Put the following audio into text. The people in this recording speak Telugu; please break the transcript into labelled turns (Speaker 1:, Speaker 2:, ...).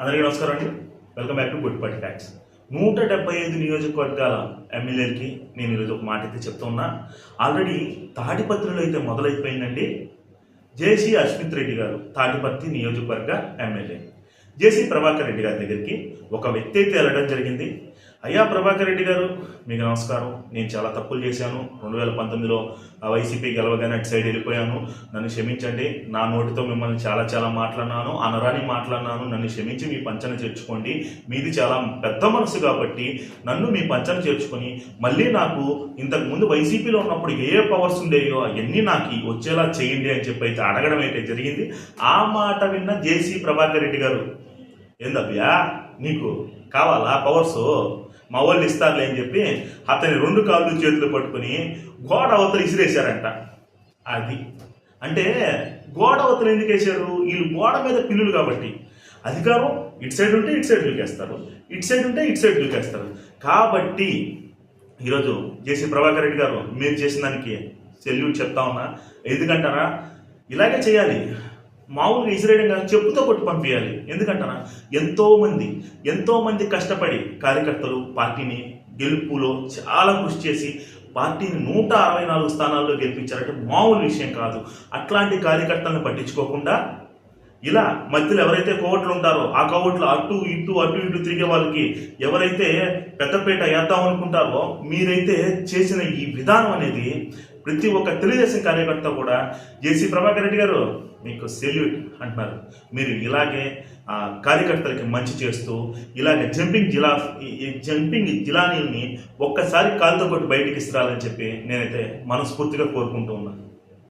Speaker 1: అందరికీ నమస్కారం అండి. Welcome back to Gudpati facts. 175 నియోజకవర్గాల ఎమ్మెల్యేలకి నేను ఈరోజు ఒక మాట అయితే చెప్తున్నా. ఆల్రెడీ తాడిపత్రిలో అయితే మొదలైపోయిందండి. జేసీ అశ్విత్ రెడ్డి గారు తాడిపత్రి నియోజకవర్గ ఎమ్మెల్యే జేసీ ప్రభాకర్ రెడ్డి గారి దగ్గరికి ఒక వ్యక్తి అయితే వెళ్ళడం జరిగింది. అయ్యా ప్రభాకర్ రెడ్డి గారు, మీకు నమస్కారం. నేను చాలా తప్పులు చేశాను. 2019లో వైసీపీ గెలవగానే అటు సైడ్ వెళ్ళిపోయాను. నన్ను క్షమించండి. నా నోటితో మిమ్మల్ని చాలా మాట్లాడినాను, అనరాని మాట్లాడినాను. నన్ను క్షమించి మీ పంచన చేర్చుకోండి. మీది చాలా పెద్ద మనసు కాబట్టి నన్ను మీ పంచన చేర్చుకొని మళ్ళీ నాకు ఇంతకుముందు వైసీపీలో ఉన్నప్పుడు ఏ పవర్స్ ఉండేయో అవన్నీ నాకు వచ్చేలా చేయండి అని చెప్పి అయితే అడగడం అయితే జరిగింది. ఆ మాట విన్న జేసీ ప్రభాకర్ రెడ్డి గారు, ఏందబ్బ్యా నీకు కావాలా పవర్స్, మా వాళ్ళు ఇస్తారులే అని చెప్పి అతని 2 కాళ్ళు చేతులు పట్టుకుని గోడ అవతల ఇసిరేశారంట. అది అంటే గోడ అవతల ఎందుకు వేశారు? వీళ్ళు గోడ మీద పిల్లులు కాబట్టి అధికారం ఇటు సైడ్ ఉంటే ఇటు సైడ్ దూకేస్తారు, ఇటు సైడ్ ఉంటే ఇటు సైడ్ దూకేస్తారు. కాబట్టి ఈరోజు జేసీ ప్రభాకర్ రెడ్డి గారు, మీరు చేసిన దానికి సెల్యూట్ చెప్తా ఉన్నా. ఎందుకంటారా, ఇలాగే చేయాలి. మామూలుగా ఇసిరేయడం కాదు, చెప్పుతో కొట్టి పంపించాలి. ఎందుకంటారా, ఎంతో మంది కష్టపడి కార్యకర్తలు పార్టీని గెలుపులో చాలా కృషి చేసి పార్టీని 164 స్థానాల్లో గెలిపించారంటే మామూలు విషయం కాదు. అట్లాంటి కార్యకర్తలను పట్టించుకోకుండా ఇలా మధ్యలో ఎవరైతే కోవట్లు ఉంటారో ఆ కోవట్లు అటు ఇటు తిరిగే వాళ్ళకి ఎవరైతే పెద్దపేట వేద్దాం అనుకుంటారో, మీరైతే చేసిన ఈ విధానం అనేది ప్రతి ఒక్క తెలుగుదేశం కార్యకర్త కూడా జేసీ ప్రభాకర్ రెడ్డి గారు మీకు సెల్యూట్ అంటున్నారు. మీరు ఇలాగే కార్యకర్తలకి మంచి చేస్తూ ఇలాగే జంపింగ్ జిలానీల్ని ఒక్కసారి కాలుతో కొట్టి బయటికి ఇస్తారని చెప్పి నేనైతే మనస్ఫూర్తిగా కోరుకుంటూ ఉన్నాను.